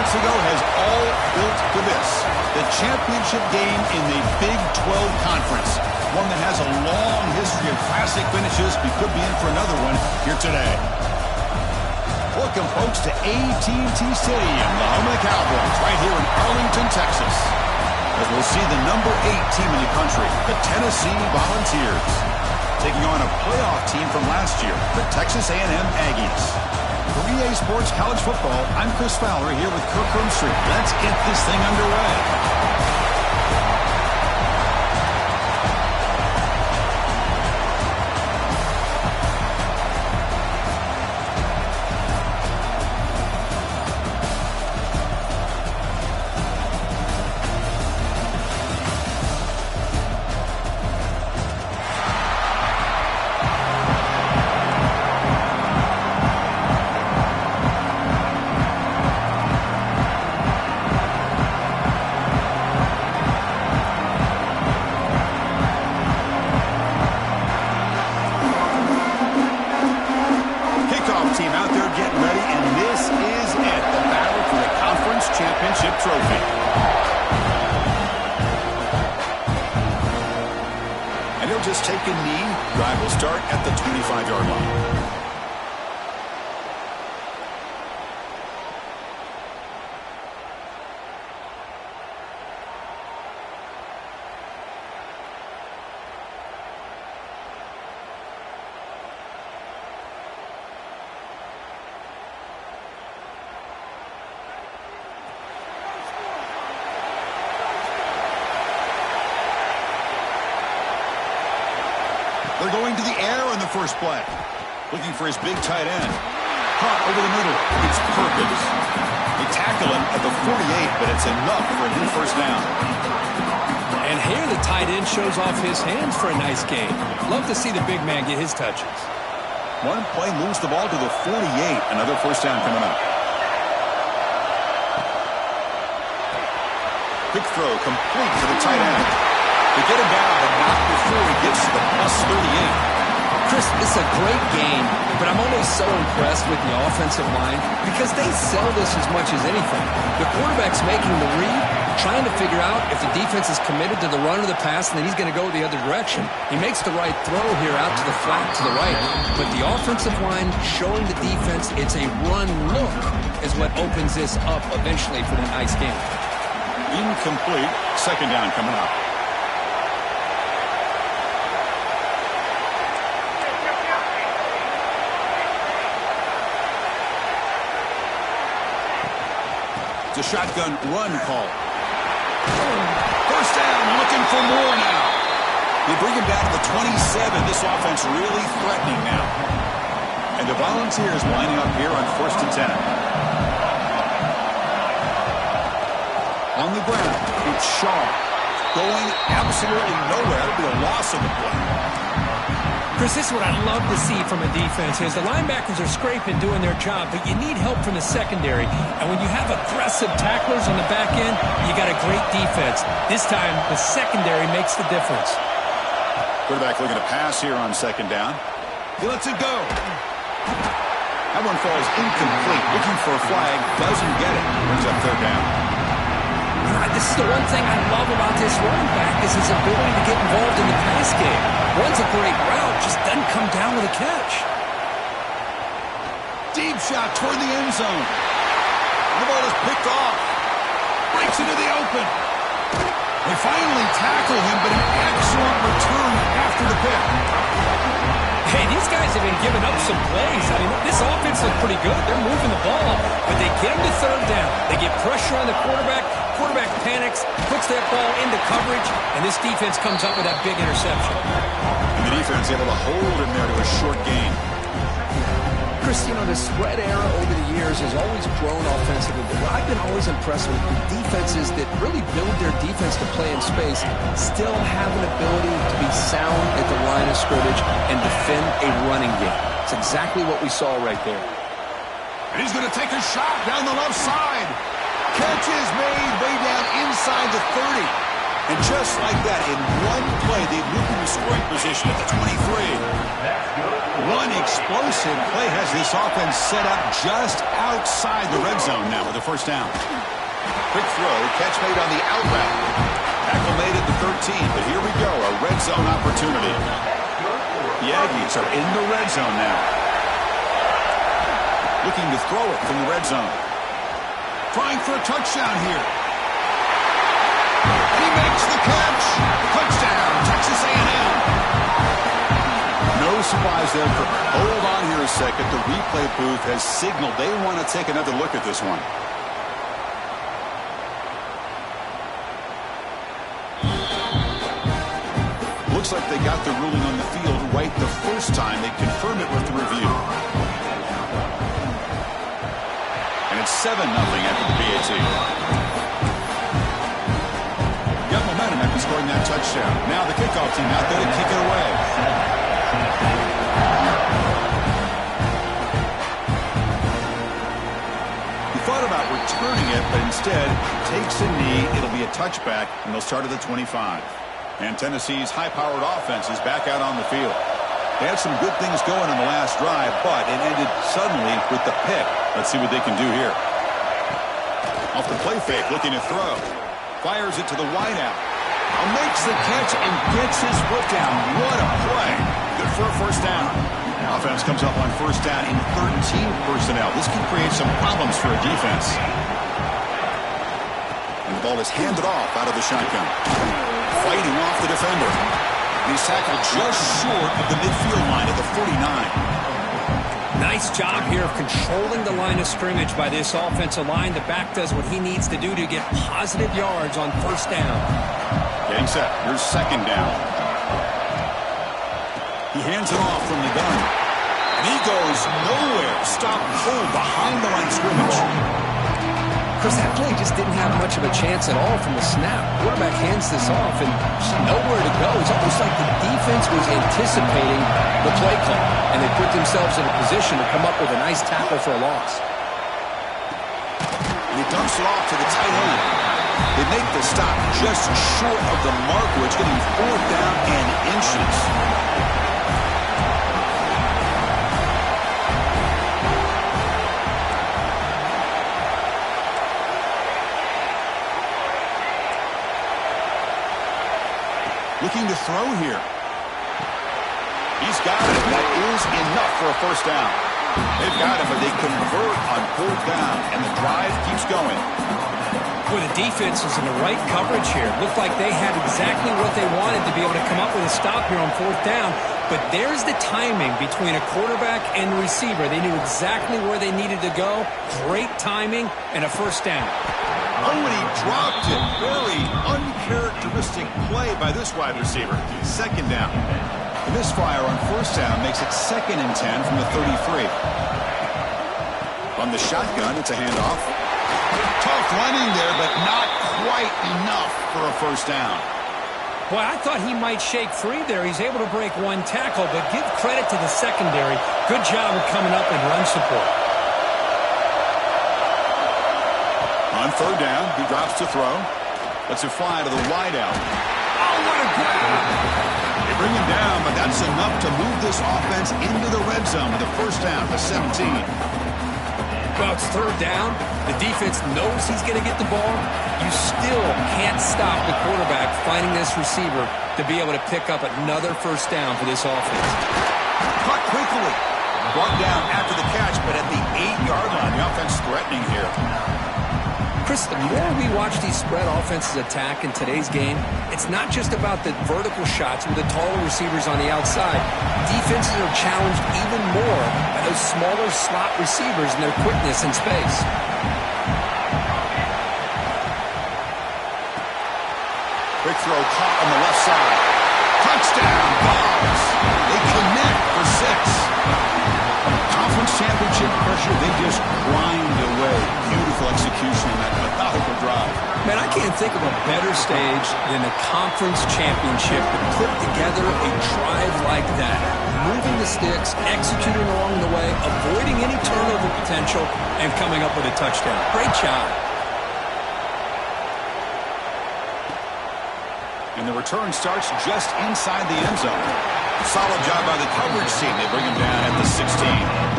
months ago has all built to this. The championship game in the Big 12 Conference. One that has a long history of classic finishes. We could be in for another one here today. Welcome, folks, to AT&T Stadium, the home of the Cowboys, right here in Arlington, Texas. As we'll see the number 8 team in the country, the Tennessee Volunteers, taking on a playoff team from last year, the Texas A&M Aggies. For EA Sports College Football, I'm Chris Fowler here with Kirk Herbstreit. Let's get this thing underway. They're going to the air on the first play. Looking for his big tight end. Caught over the middle. It's Perkins. They tackle him at the 48, but it's enough for a new first down. And here the tight end shows off his hands for a nice game. Love to see the big man get his touches. One play moves the ball to the 48. Another first down coming up. Quick throw complete to the tight end. To get him down, but not before he gets to the plus 38. Chris, it's a great game, but I'm always so impressed with the offensive line because they sell this as much as anything. The quarterback's making the read, trying to figure out if the defense is committed to the run or the pass, and then he's going to go the other direction. He makes the right throw here out to the flat to the right, but the offensive line showing the defense it's a run look is what opens this up eventually for the nice game. Incomplete. Second down coming up. It's a shotgun run call. First down, looking for more now. They bring him down to the 27. This offense really threatening now. And the Volunteers lining up here on 1st and 10. On the ground, it's Shaw. Going absolutely nowhere. It'll be a loss of the play. Chris, this is what I love to see from a defense is the linebackers are scraping, doing their job, but you need help from the secondary. And when you have aggressive tacklers on the back end, you got a great defense. This time, the secondary makes the difference. Quarterback looking to pass here on second down. He lets it go. That one falls incomplete. Looking for a flag, doesn't get it. Brings up third down. This is the one thing I love about this running back is his ability to get involved in the pass game. Runs a great route, just doesn't come down with a catch. Deep shot toward the end zone. The ball is picked off. Breaks into the open. They finally tackle him, but an excellent return after the pick. Hey, these guys have been giving up some plays. I mean, this offense looks pretty good. They're moving the ball, but they get him to third down. They get pressure on the quarterback. Quarterback panics, puts that ball into coverage, and this defense comes up with that big interception. And the defense able to hold him there to a short gain. Chris, you know, the spread era over the years has always grown offensively, but I've been always impressed with the defenses that really build their defense to play in space, still have an ability to be sound at the line of scrimmage and defend a running game. It's exactly what we saw right there. And he's going to take a shot down the left side. Catch is made way down inside the 30. And just like that, in one play, they moved into scoring position at the 23. One explosive play has this offense set up just outside the red zone now with a first down. Quick throw, catch made on the out route. Tackle made at the 13, but here we go, a red zone opportunity. The Aggies are in the red zone now. Looking to throw it from the red zone. Trying for a touchdown here. He makes the catch. Touchdown, Texas A&M. No surprise there. Hold on here a second. The replay booth has signaled they want to take another look at this one. Looks like they got the ruling on the field right the first time. They confirm it with the review. And it's 7-0 after the PAT. Got momentum after scoring that touchdown. Now the kickoff team out there to kick it away. He thought about returning it, but instead takes a knee. It'll be a touchback, and they'll start at the 25. And Tennessee's high-powered offense is back out on the field. They had some good things going in the last drive, but it ended suddenly with the pick. Let's see what they can do here. Off the play fake, looking to throw. Fires it to the wideout. Makes the catch and gets his foot down. What a play. Good for a first down. Offense comes up on first down in 13 personnel. This can create some problems for a defense. And the ball is handed off out of the shotgun. Fighting off the defender. He's tackled just short of the midfield line at the 49. Nice job here of controlling the line of scrimmage by this offensive line. The back does what he needs to do to get positive yards on first down. Getting set. Here's second down. He hands it off from the gun. And he goes nowhere. Stop cold behind the line of scrimmage. Chris, that play just didn't have much of a chance at all from the snap. Quarterback hands this off and just nowhere to go. It's almost like the defense was anticipating the play call, and they put themselves in a position to come up with a nice tackle for a loss. And he dumps it off to the tight end. They make the stop just short of the mark, where it's getting fourth down and inches. Looking to throw here. He's got it. That is enough for a first down. They've got it, but they convert on fourth down, and the drive keeps going. Boy, the defense is in the right coverage here. Looked like they had exactly what they wanted to be able to come up with a stop here on fourth down. But there's the timing between a quarterback and the receiver. They knew exactly where they needed to go. Great timing and a first down. Oh, and he dropped it. Very uncharacteristic play by this wide receiver. Second down. The misfire on first down makes it 2nd and 10 from the 33. On the shotgun, it's a handoff. Tough running there, but not quite enough for a first down. Boy, I thought he might shake free there. He's able to break one tackle, but give credit to the secondary. Good job of coming up and run support. On third down, he drops to throw. Lets it fly to the wideout. Oh, what a grab! They bring him down, but that's enough to move this offense into the red zone with a first down to 17. Well, it's third down. The defense knows he's going to get the ball. You still can't stop the quarterback finding this receiver to be able to pick up another first down for this offense. Caught quickly. Brought down after the catch, but at the 8-yard line, the offense threatening here. Chris, the more we watch these spread offenses attack in today's game, it's not just about the vertical shots with the taller receivers on the outside. Defenses are challenged even more by those smaller slot receivers and their quickness in space. Quick throw caught on the left side. Touchdown, Dogs. They connect for 6. Conference championship pressure, they just grind away. Beautiful execution on that methodical drive. Man, I can't think of a better stage than the conference championship to put together a drive like that. Moving the sticks, executing along the way, avoiding any turnover potential, and coming up with a touchdown. Great job. And the return starts just inside the end zone. Solid job by the coverage team. They bring him down at the 16.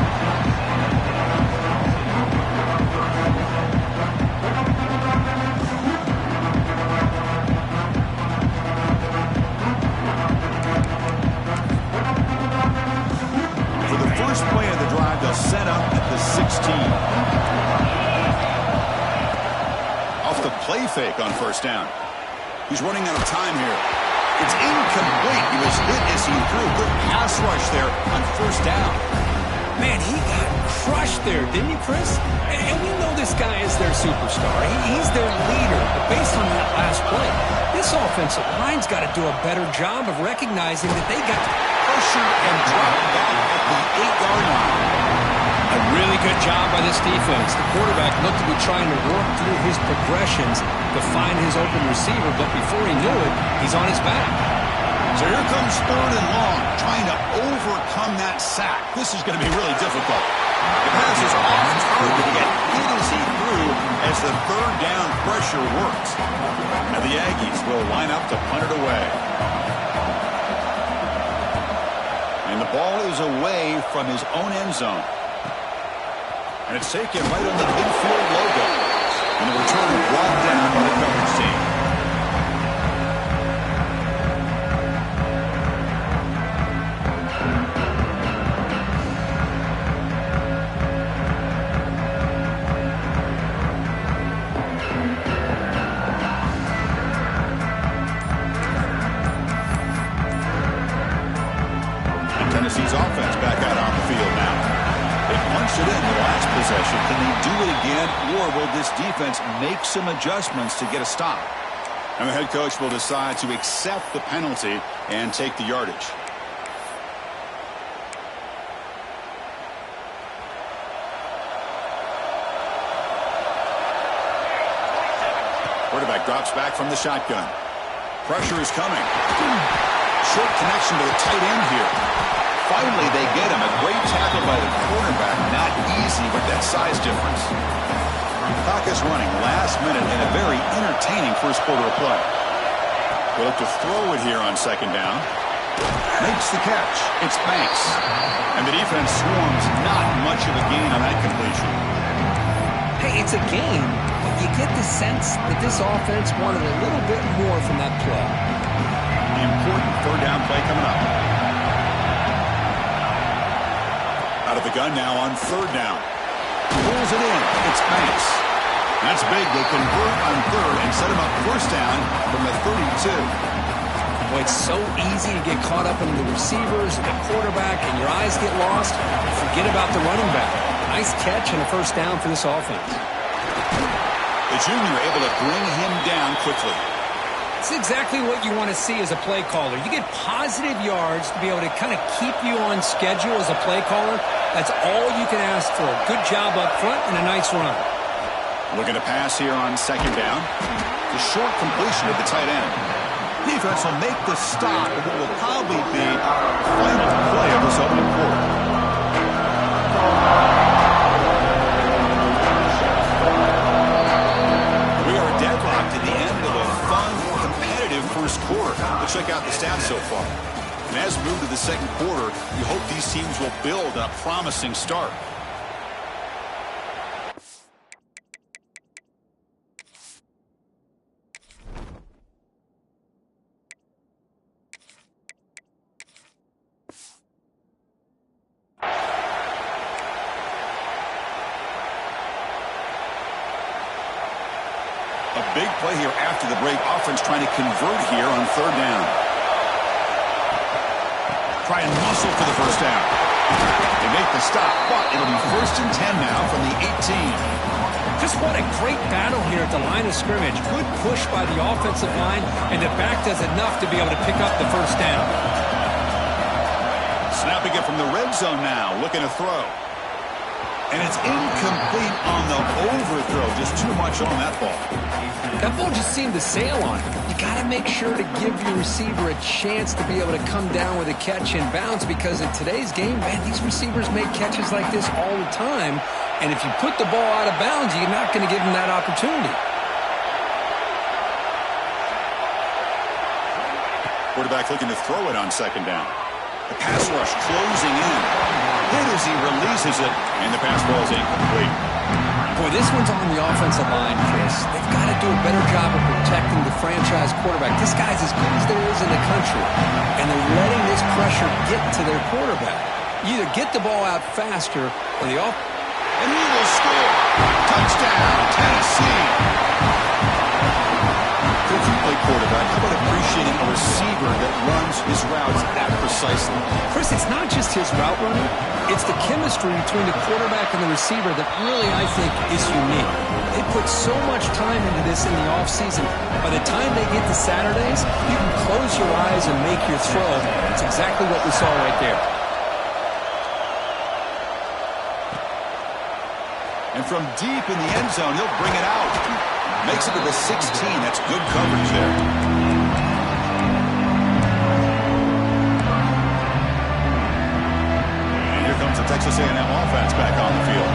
Set up at the 16. Off the play fake on first down. He's running out of time here. It's incomplete. He was hit as he threw. Good pass rush there on first down. Man, he got crushed there, didn't he, Chris? And we know this guy is their superstar. He's their leader. But based on that last play, this offensive line's got to do a better job of recognizing that they got pressured and dropped back at the 8-yard line. A really good job by this defense. The quarterback looked to be trying to work through his progressions to find his open receiver, but before he knew it, he's on his back. So here comes third and long, trying to overcome that sack. This is going to be really difficult. The pass is off target, yet hit as he threw as the third down pressure works. And the Aggies will line up to punt it away. And the ball is away from his own end zone. And it's taken right on the midfield logo. And the return brought down by the coverage team. And Tennessee's offense back out on the field now. They punched it in the last possession. Can they do it again, or will this defense make some adjustments to get a stop? And the head coach will decide to accept the penalty and take the yardage. Quarterback drops back from the shotgun. Pressure is coming. Short connection to the tight end here. Finally, they get him. A great tackle by the cornerback. Not easy with that size difference. Clock is running last minute in a very entertaining first quarter of play. We'll look to throw it here on second down. Makes the catch. It's Banks. And the defense swarms. Not much of a gain on that completion. Hey, it's a gain, but you get the sense that this offense wanted a little bit more from that play. The important third down play coming up. Out of the gun now on third down. Pulls it in. It's Banks. That's big. They convert on third and set him up first down from the 32. Boy, it's so easy to get caught up in the receivers and the quarterback, and your eyes get lost. Forget about the running back. Nice catch and a first down for this offense. The junior able to bring him down quickly. It's exactly what you want to see as a play caller. You get positive yards to be able to kind of keep you on schedule as a play caller. That's all you can ask for. Good job up front and a nice run. Looking to pass here on second down. The short completion of the tight end. Defense will make the stop of what will probably be the final play of this opening quarter. We are deadlocked at the end of a fun, competitive first quarter. Let's check out the stats so far. And as we move to the second quarter, we hope these teams will build on a promising start. A big play here after the break. Offense trying to convert here on third down. Try and muscle for the first down. They make the stop, but it'll be 1st and 10 now from the 18. Just what a great battle here at the line of scrimmage. Good push by the offensive line, and the back does enough to be able to pick up the first down. Snapping it from the red zone now, looking to throw. And it's incomplete on the overthrow. Just too much on that ball. That ball just seemed to sail on it. You got to make sure to give your receiver a chance to be able to come down with a catch and bounce, because in today's game, man, these receivers make catches like this all the time. And if you put the ball out of bounds, you're not going to give them that opportunity. Quarterback looking to throw it on second down. The pass rush closing in. Hit as he releases it, and the pass ball is incomplete. Boy, this one's on the offensive line, Chris. They've got to do a better job of protecting the franchise quarterback. This guy's as good as there is in the country, and they're letting this pressure get to their quarterback. You either get the ball out faster, or the and he will score. Touchdown, Tennessee. If you play quarterback, how about appreciating a receiver that runs his routes that precisely? Chris, it's not just his route running. It's the chemistry between the quarterback and the receiver that really, I think, is unique. They put so much time into this in the offseason. By the time they get to Saturdays, you can close your eyes and make your throw. That's exactly what we saw right there. And from deep in the end zone, he'll bring it out. Makes it to the 16. That's good coverage there. And here comes the Texas A&M offense back on the field.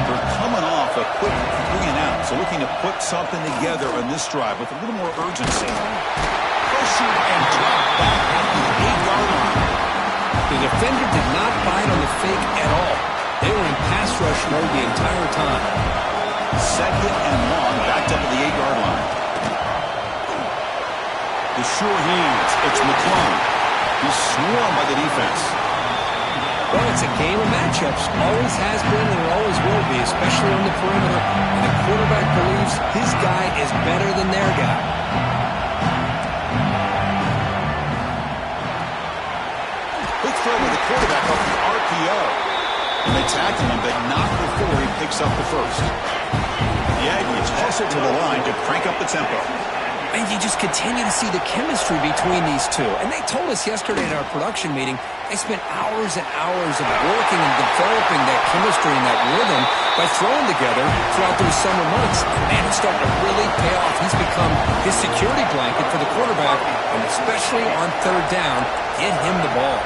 They're coming off a quick 3-and-out, so looking to put something together on this drive with a little more urgency. Pushing and drop back at the 8-yard line. The defender did not bite on the fake at all. They were in pass rush mode the entire time. Second and long, backed up at the 8-yard line. The sure hands. It's McClung. He's swarmed by the defense. Well, it's a game of matchups. Always has been and it always will be, especially on the perimeter. And the quarterback believes his guy is better than their guy. Quick throw with the quarterback off the RPO. And they tackle him, but not before he picks up the first. The Aggies hustle to the line to crank up the tempo. And you just continue to see the chemistry between these two. And they told us yesterday in our production meeting, they spent hours and hours of working and developing that chemistry and that rhythm by throwing together throughout those summer months. And man, it's starting to really pay off. He's become his security blanket for the quarterback, and especially on third down, get him the ball.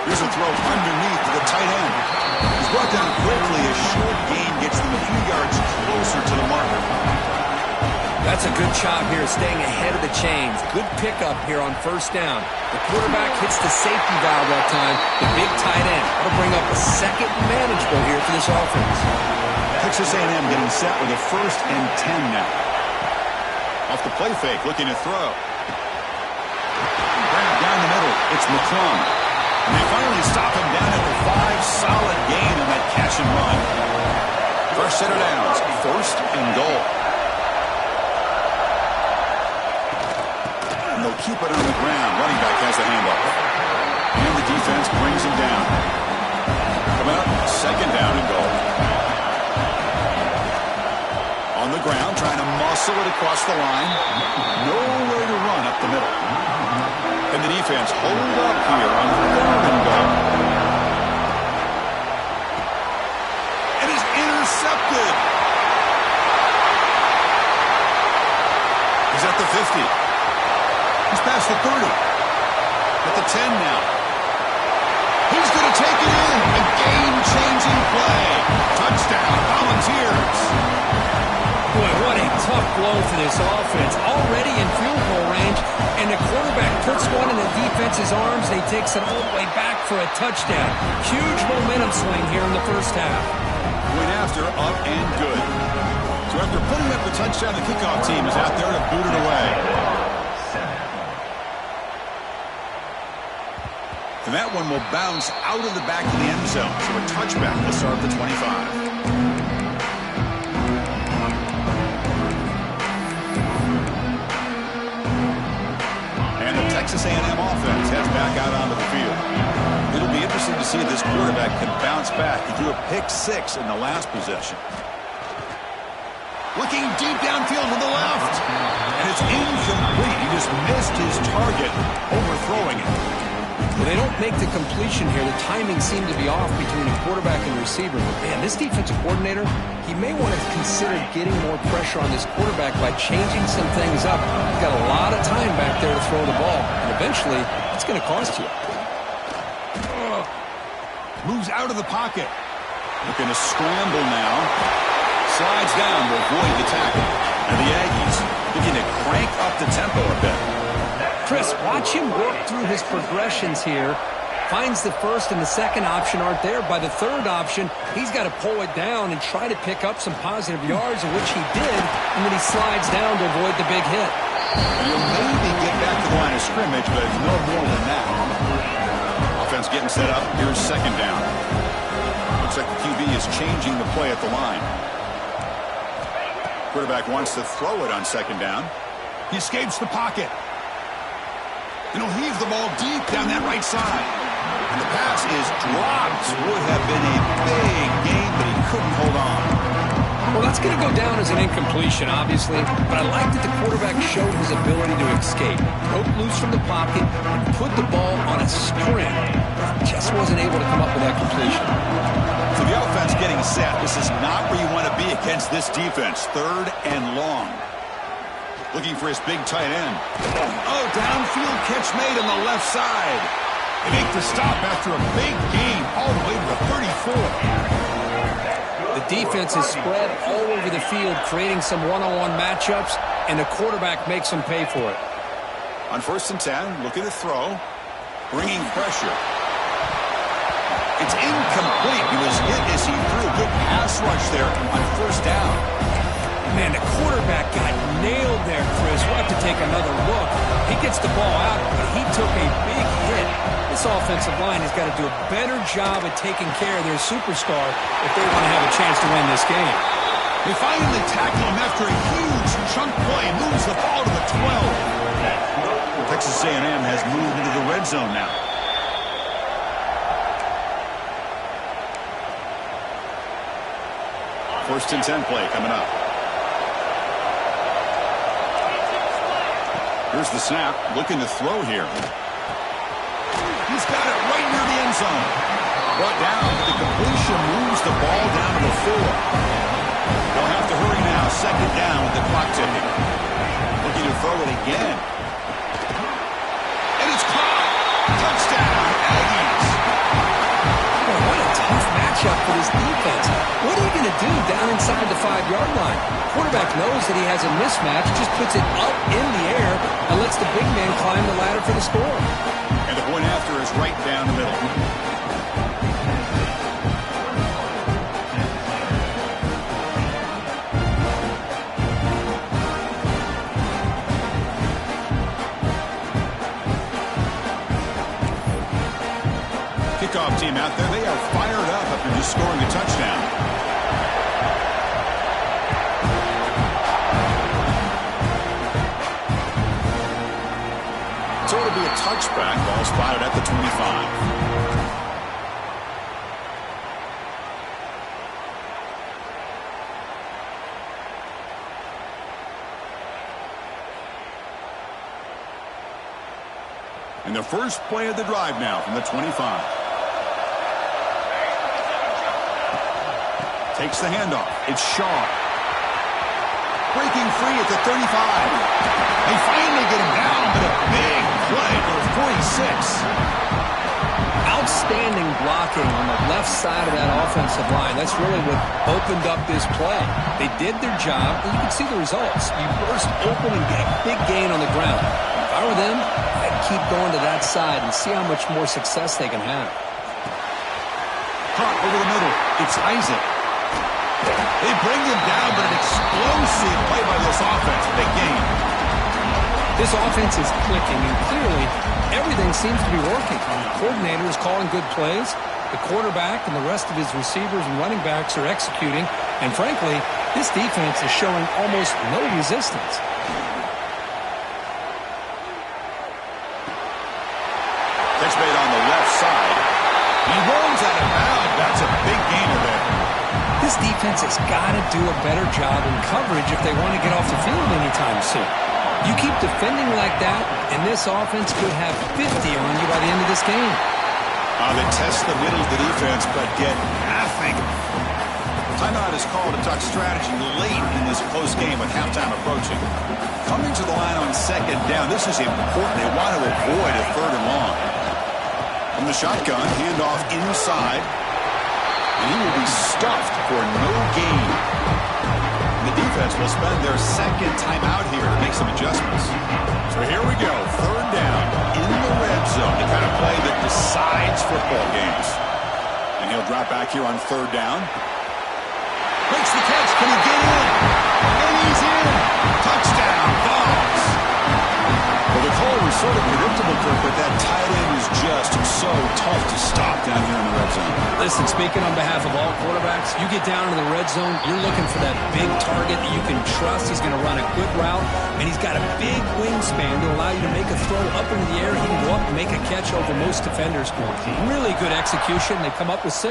Here's a throw underneath to the tight end. He's brought down quickly. A short gain gets them a few yards closer to the marker. That's a good job here, staying ahead of the chains. Good pickup here on first down. The quarterback hits the safety valve that time. The big tight end. That'll bring up a second manageable here for this offense. Texas A&M getting set with a 1st and 10 now. Off the play fake, looking to throw. Grab down the middle. It's McClung. And they finally stop him down at the 5. Solid gain on that catch and run. First set of downs, 1st and goal. And they'll keep it on the ground. Running back has the handoff. And the defense brings him down. Coming up, 2nd down and goal. On the ground, trying to muscle it across the line. Nowhere to run up the middle. And the defense hold up here on 3rd and goal. It is intercepted. He's at the 50. He's past the 30. At the 10 now. He's going to take it in. A game-changing play. Touchdown, Volunteers. Boy, what a tough blow for this offense. Already in field goal range, and the quarterback puts one in the defense's arms, and he takes it all the way back for a touchdown. Huge momentum swing here in the first half. Went after, up and good. So after putting up the touchdown, the kickoff team is out there to boot it away. And that one will bounce out of the back of the end zone. So a touchback will start at the 25. Texas A&M offense heads back out onto the field. It'll be interesting to see if this quarterback can bounce back. He threw a pick-6 in the last possession. Looking deep downfield to the left. And it's incomplete. He just missed his target, overthrowing it. Well, they don't make the completion here. The timing seemed to be off between a quarterback and receiver. But man, this defensive coordinator, he may want to consider getting more pressure on this quarterback by changing some things up. He's got a lot of time back there to throw the ball. And eventually, it's going to cost you. Moves out of the pocket. Looking to scramble now. Slides down to avoid the tackle. And the Aggies looking to crank up the tempo a bit. Chris, watch him work through his progressions here. Finds the first and the second option aren't there. By the third option, he's got to pull it down and try to pick up some positive yards, of which he did, and then he slides down to avoid the big hit. You'll maybe get back to the line of scrimmage, but no more than that. Offense getting set up. Here's second down. Looks like the QB is changing the play at the line. Quarterback wants to throw it on second down. He escapes the pocket. And he'll heave the ball deep down that right side. And the pass is dropped. Would have been a big gain, but he couldn't hold on. Well, that's going to go down as an incompletion, obviously, but I like that the quarterback showed his ability to escape. Broke loose from the pocket and put the ball on a string. Just wasn't able to come up with that completion. So the offense getting set. This is not where you want to be against this defense. Third and long. Looking for his big tight end. Oh, downfield catch made on the left side. They make the stop after a big gain all the way to the 34. The defense is spread all over the field, creating some one-on-one matchups, and the quarterback makes them pay for it. On 1st and 10, looking to throw, bringing pressure. It's incomplete. He was hit as he threw. Good pass rush there on 1st down. Man, the quarterback got nailed there, Chris. We'll have to take another look. He gets the ball out, but he took a big hit. This offensive line has got to do a better job at taking care of their superstar if they want to have a chance to win this game. They finally tackle him after a huge chunk play. Moves the ball to the 12. Texas A&M has moved into the red zone now. First and 10 play coming up. Here's the snap. Looking to throw here. He's got it right near the end zone. Brought down. The completion moves the ball down to the 4. They'll have to hurry now. Second down with the clock ticking. Looking to throw it again. And it's caught. Touchdown, Aggies. Oh, what a tough matchup for this defense. What are you going to do down inside the 5-yard line? Quarterback knows that he has a mismatch, just puts it up in the air and lets the big man climb the ladder for the score. And the point after is right down the middle. Kickoff team out there, they are fired up after just scoring a touchdown. So it'll be a touchback. Ball spotted at the 25. And the first play of the drive now from the 25. Takes the handoff. It's Shaw. Breaking free at the 35. They finally get him down, but a big play for the 46. Outstanding blocking on the left side of that offensive line. That's really what opened up this play. They did their job, and you can see the results. You burst open and get a big gain on the ground. If I were them, I'd keep going to that side and see how much more success they can have. Caught over the middle. It's Isaac. They bring him down, but an explosive play by this offense. Big game. This offense is clicking, and clearly everything seems to be working. The coordinator is calling good plays. The quarterback and the rest of his receivers and running backs are executing. And frankly, this defense is showing almost no resistance. Catch made on the left side. He rolls out of bounds. That's a big gainer there. This defense has got to do a better job in coverage if they want to get off the field anytime soon. You keep defending like that, and this offense could have 50 on you by the end of this game. They test the middle of the defense, but get nothing. Timeout is called to talk strategy late in this close game with halftime approaching. Coming to the line on second down, this is important. They want to avoid a third and long. From the shotgun, handoff inside. And he will be stuffed for no gain. the defense will spend their second timeout here to make some adjustments. So here we go, third down in the red zone, the kind of play that decides football games. And he'll drop back here on third down. Makes the catch. Can he get in? And he's in. Touchdown, Dogs. Well, the call was sort of predictable, Kirk, but that tight end is just so tough to stop down here in the red zone. Listen, speaking on behalf of all quarterbacks, you get down in the red zone, you're looking for that big target that you can trust. He's going to run a good route, and he's got a big wingspan to allow you to make a throw up into the air. He can go up and make a catch over most defenders. Really good execution. They come up with 6.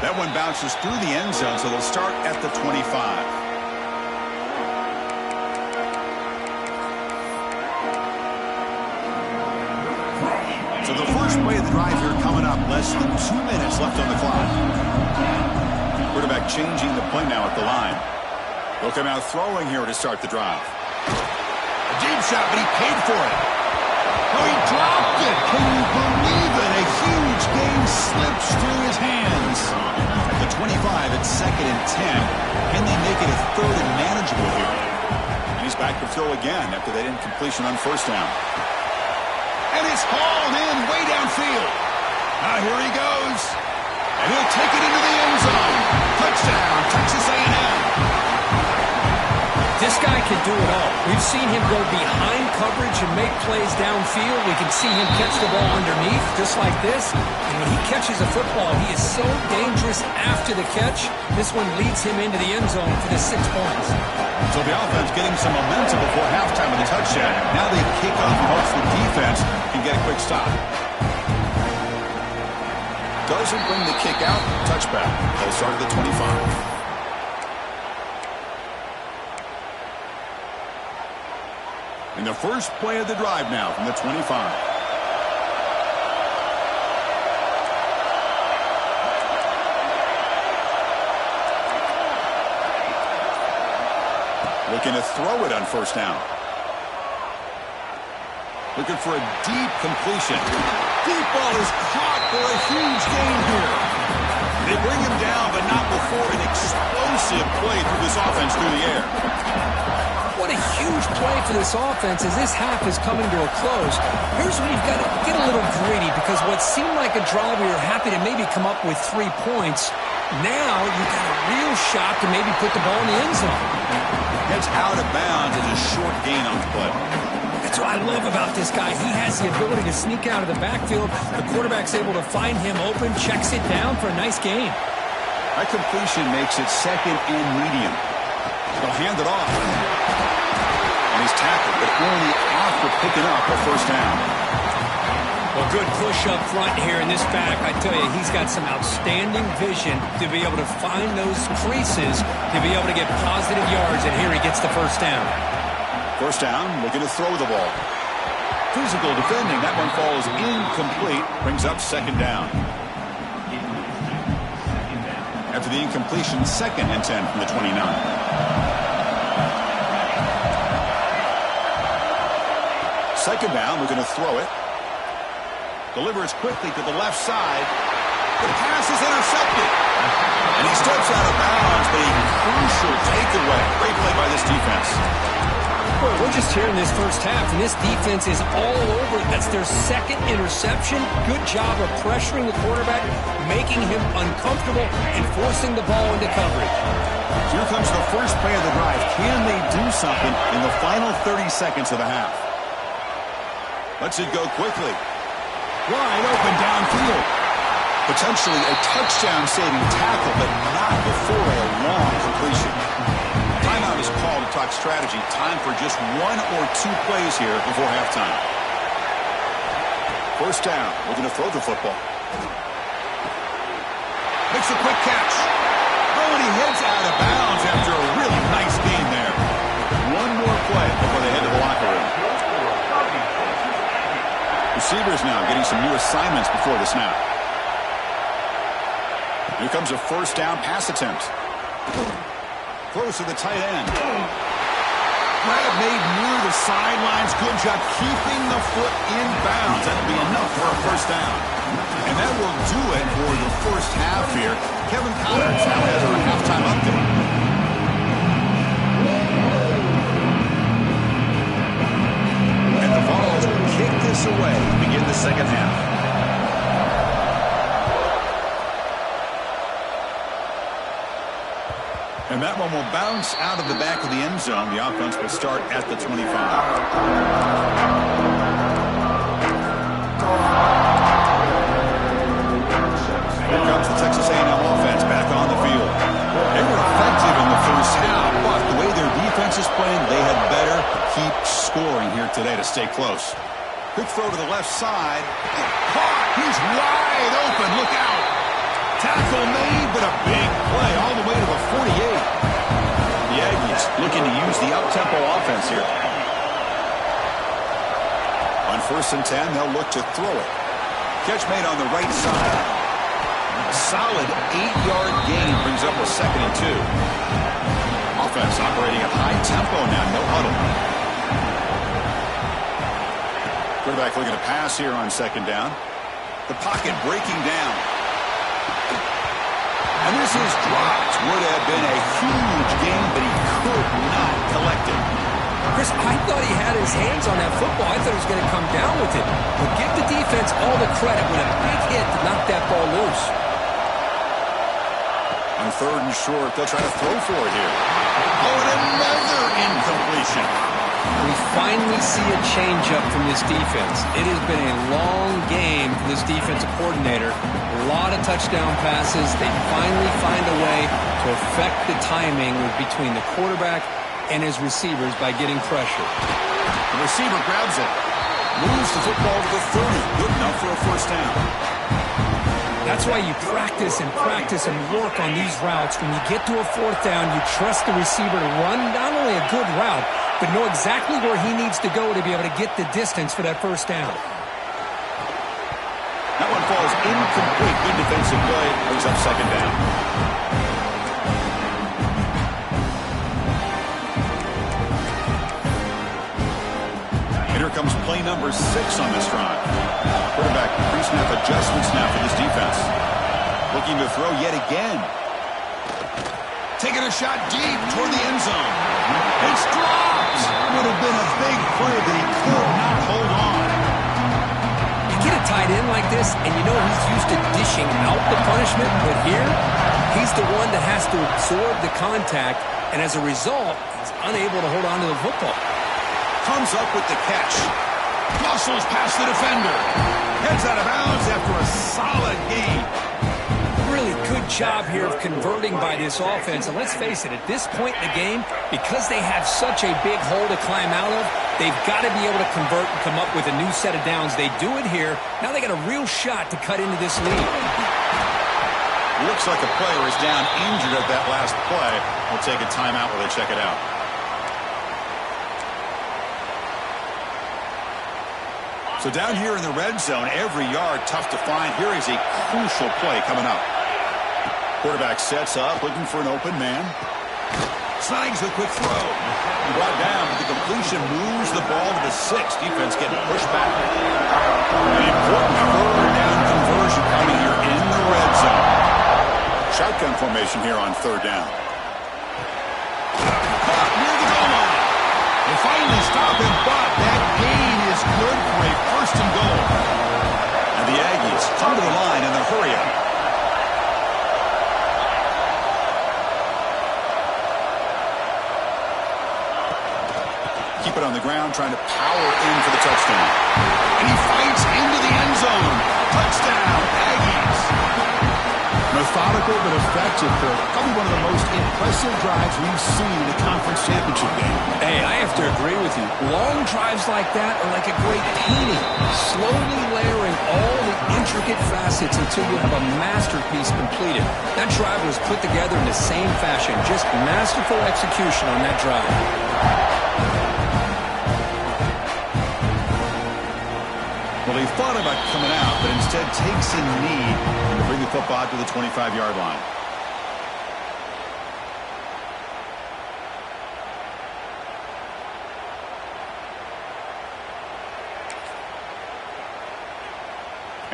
That one bounces through the end zone, so they'll start at the 25. So the first play of the drive here coming up. Less than 2 minutes left on the clock. Quarterback changing the play now at the line. They'll come out throwing here to start the drive. A deep shot, but he paid for it. Oh, he dropped it. Can you believe it? A huge gain slips through his hands. At the 25, it's 2nd and 10. Can they make it a 3rd and manageable here? And he's back to throw again after that incompletion on first down. And it's hauled in way downfield. Now here he goes. And he'll take it into the end zone. Touchdown, Texas A&M. This guy can do it all. We've seen him go behind coverage and make plays downfield. We can see him catch the ball underneath, just like this. And when he catches a football, he is so dangerous after the catch. This one leads him into the end zone for the 6 points. So the offense getting some momentum before halftime with a touchdown. Now they kick off and hopes the defense can get a quick stop. Doesn't bring the kick out. Touchback. They'll start at the 25. In the first play of the drive now from the 25. Looking to throw it on first down. Looking for a deep completion. Deep ball is caught for a huge gain here. They bring him down, but not before an explosive play through this offense through the air. What a huge play for this offense as this half is coming to a close. Here's where you've got to get a little greedy, because what seemed like a drive where you're happy to maybe come up with 3 points, now you've got a real shot to maybe put the ball in the end zone. Gets out of bounds and a short gain on the play. That's what I love about this guy. He has the ability to sneak out of the backfield. The quarterback's able to find him open, checks it down for a nice gain. That completion makes it 2nd and medium. They'll hand it off. And he's tackled, but only after picking up a first down. Well, good push up front here in this back. I tell you, he's got some outstanding vision to be able to find those creases, to be able to get positive yards, and here he gets the first down. First down, looking to throw the ball. Physical defending. That one falls incomplete. Brings up 2nd down. After the incompletion, 2nd and 10 from the 29. Second down, looking to throw it. Delivers quickly to the left side. The pass is intercepted. And he steps out of bounds, but a crucial takeaway. Great play by this defense. Boy, we're just here in this first half, and this defense is all over. That's their 2nd interception. Good job of pressuring the quarterback, making him uncomfortable, and forcing the ball into coverage. Here comes the first play of the drive. Can they do something in the final 30 seconds of the half? Lets it go quickly. Wide open downfield. Potentially a touchdown-saving tackle, but not before a long completion. Timeout is called to talk strategy. Time for just 1 or 2 plays here before halftime. First down. Looking to throw the football. Makes a quick catch. Oh, and he heads out of bounds after a really nice gain there. 1 more play before they head to the locker room. Receivers now getting some new assignments before the snap. Here comes a first down pass attempt. Close to the tight end. Grab made near the sidelines. Good job keeping the foot in bounds. That'll be enough for a first down. And that will do it for the first half here. Kevin Connors now has our halftime update. And the Vols will kick this away to begin the second half. And that one will bounce out of the back of the end zone. The offense will start at the 25. Here comes the Texas A&M offense back on the field. They were effective in the first half, but the way their defense is playing, they had better keep scoring here today to stay close. Quick throw to the left side. Caught! He's wide open. Look out! Tackle made, but a big play all the way to the 48. The Aggies looking to use the up-tempo offense here. On 1st and 10, they'll look to throw it. Catch made on the right side. Solid 8-yard gain brings up a 2nd and 2. Offense operating at high tempo now, no huddle. Quarterback looking to pass here on 2nd down. The pocket breaking down. And this is dropped. Would have been a huge gain, but he could not collect it. Chris, I thought he had his hands on that football. I thought he was going to come down with it. But give the defense all the credit with a big hit to knock that ball loose. On 3rd and short, they'll try to throw for it here. Oh, and another incompletion. We finally see a change-up from this defense. It has been a long game for this defensive coordinator. A lot of touchdown passes. They finally find a way to affect the timing between the quarterback and his receivers by getting pressure. The receiver grabs it. Moves the football to the 30. Good enough for a 1st down. That's why you practice and work on these routes. When you get to a 4th down, you trust the receiver to run not only a good route, but know exactly where he needs to go to be able to get the distance for that 1st down. That one falls incomplete. Good defensive play. Brings up 2nd down. And here comes play number 6 on this drive. Quarterback pre-snap adjustments now for this defense. Looking to throw yet again. Taking a shot deep toward the end zone. It's dropped. Would have been a big play, but he could not hold on. You get a tight end like this, and you know he's used to dishing out the punishment, but here, he's the one that has to absorb the contact, and as a result, he's unable to hold on to the football. Comes up with the catch. Muscles past the defender. Heads out of bounds after a solid gain. Really good job here of converting by this offense. And let's face it, at this point in the game, because they have such a big hole to climb out of, they've got to be able to convert and come up with a new set of downs. They do it here. Now they got a real shot to cut into this lead. Looks like a player is down injured at that last play. We'll take a timeout while they check it out. So down here in the red zone, every yard tough to find. Here is a crucial play coming up. Quarterback sets up, looking for an open man. Snags the quick throw. Brought down, but the completion moves the ball to the 6. Defense getting pushed back. An important 3rd down conversion coming here in the red zone. Shotgun formation here on 3rd down. Caught near the goal line. They finally stop him, but that gain is good for a 1st and goal. And the Aggies come to the line in the hurry-up. Keep it on the ground, trying to power in for the touchdown. And he fights into the end zone. Touchdown, Aggies. Methodical but effective for probably one of the most impressive drives we've seen in the conference championship game. Hey, I have to agree with you. Long drives like that are like a great painting, slowly layering all the intricate facets until you have a masterpiece completed. That drive was put together in the same fashion, just masterful execution on that drive. Well, he thought about coming out, but instead takes a knee to bring the football to the 25-yard line.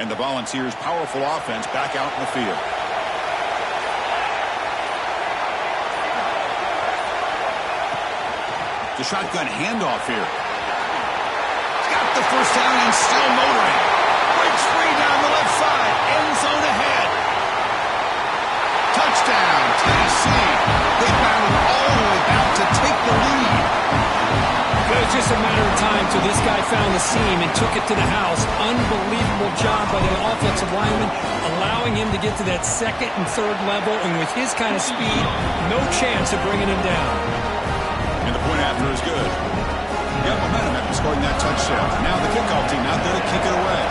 And the Volunteers' powerful offense back out in the field. The shotgun handoff here. Got the first down and still motoring. Breaks free down the left side. End zone ahead. Touchdown, Tennessee. They battled all the way back to take the lead. It was just a matter of time till this guy found the seam and took it to the house. Unbelievable job by the offensive lineman, allowing him to get to that second and third level, and with his kind of speed, no chance of bringing him down. And the point after is good. Got momentum after scoring that touchdown. Now the kickoff team out there to kick it away.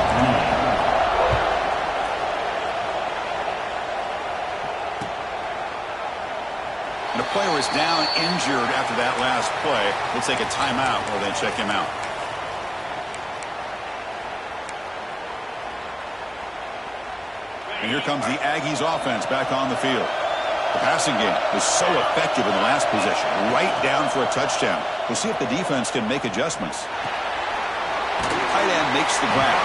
And a player is down injured after that last play. We'll take a timeout while they check him out. And here comes the Aggies offense back on the field. The passing game was so effective in the last possession. Right down for a touchdown. We'll see if the defense can make adjustments. Tight end makes the grab.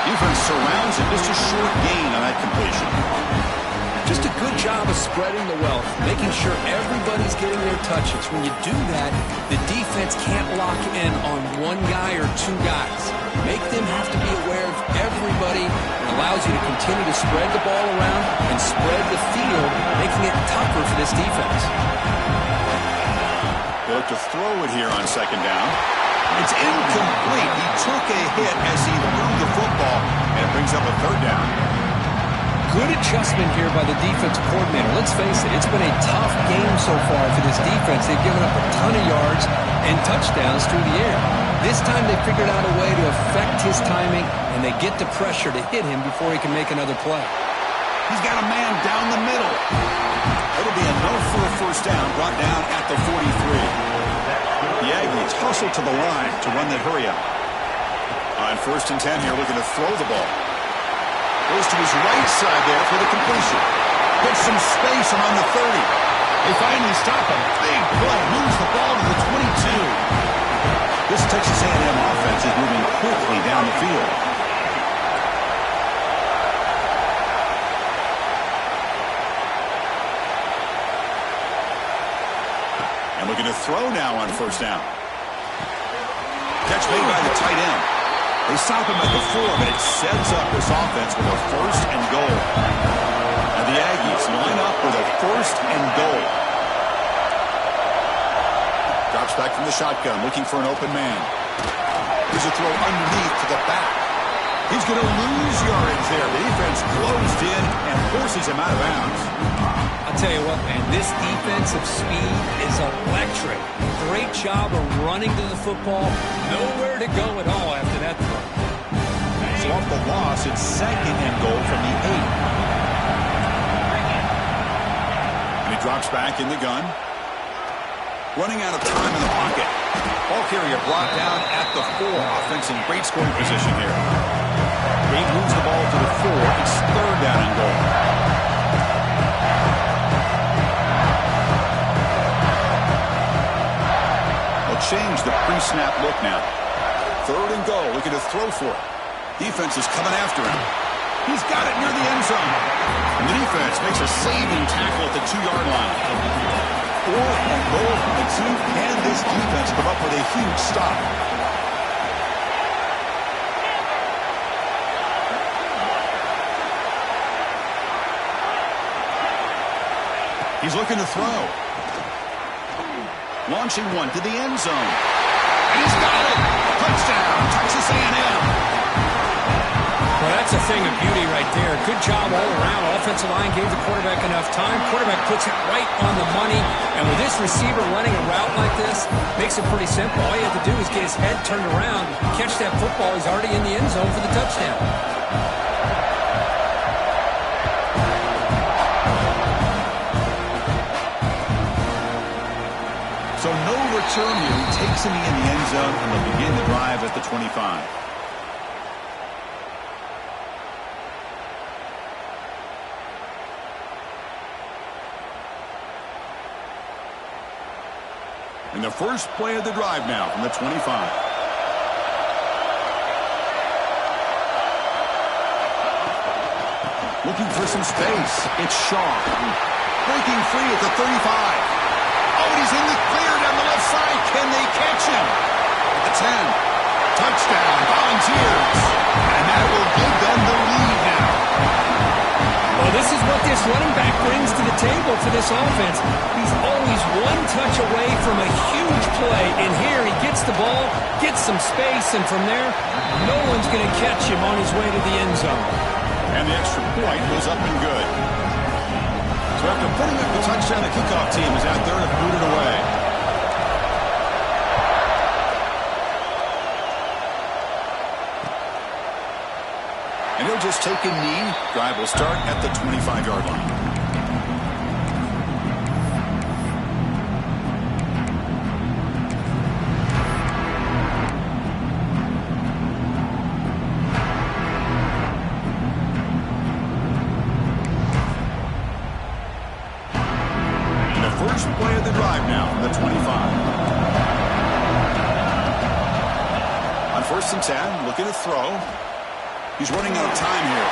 Defense surrounds him. Just a short gain on that completion. Just a good job of spreading the wealth, making sure everybody's getting their touches. When you do that, the defense can't lock in on one guy or two guys. Make them have to be aware of everybody. It allows you to continue to spread the ball around and spread the field, making it tougher for this defense. They look to throw it here on second down. It's incomplete. He took a hit as he threw the football, and it brings up a third down. Good adjustment here by the defensive coordinator. Let's face it, it's been a tough game so far for this defense. They've given up a ton of yards and touchdowns through the air. This time they figured out a way to affect his timing, and they get the pressure to hit him before he can make another play. He's got a man down the middle. It'll be enough for a first down, brought down at the 43. The Aggies hustle to the line to run that hurry out. On 1st and 10 here, looking to throw the ball. Goes to his right side there for the completion. Gets some space around the 30. They finally stop him. Big play. Moves the ball to the 22. This Texas A&M offense is moving quickly down the field. And looking to throw now on 1st down. Catch made by the tight end. They stop him at the 4, but it sets up this offense with a 1st and goal. And the Aggies line up with a 1st and goal. Drops back from the shotgun, looking for an open man. Here's a throw underneath to the back. He's going to lose yardage there. The defense closed in and forces him out of bounds. I'll tell you what, man, this defensive speed is electric. Great job of running to the football. Nowhere to go at all after that throw. So off the loss, it's 2nd and goal from the 8. And he drops back in the gun. Running out of time in the pocket. Ball carrier brought down at the 4. Offense in great scoring position here. He moves the ball to the 4. It's 3rd down and goal. They'll change the pre-snap look now. 3rd and goal. Looking to throw for it. Defense is coming after him. He's got it near the end zone. And the defense makes a saving tackle at the 2-yard line. 4th and goal from the 2. And this defense come up with a huge stop. He's looking to throw. Launching one to the end zone. And he's got it. Touchdown, Texas A&M. Well, that's a thing of beauty right there. Good job all around. Offensive line gave the quarterback enough time. Quarterback puts it right on the money. And with this receiver running a route like this, makes it pretty simple. All you have to do is get his head turned around, catch that football. He's already in the end zone for the touchdown. So no return here. He takes him in the end zone, and they'll begin the drive at the 25. And the first play of the drive now from the 25. Looking for some space. It's Shaw. Breaking free at the 35. Oh, and he's in the clear down the left side. Can they catch him? At the 10. Touchdown, Volunteers. And that will give them the lead now. Well, this is what this running back brings to the table for this offense. He's always one touch away from a huge play. And here he gets the ball, gets some space, and from there, no one's going to catch him on his way to the end zone. And the extra point goes up and good. So after putting up the touchdown, the kickoff team is out there to boot it away. And he'll just take a knee. Drive will start at the 25-yard line. The first play of the drive now from the 25. On 1st and 10, looking to throw. He's running out of time here.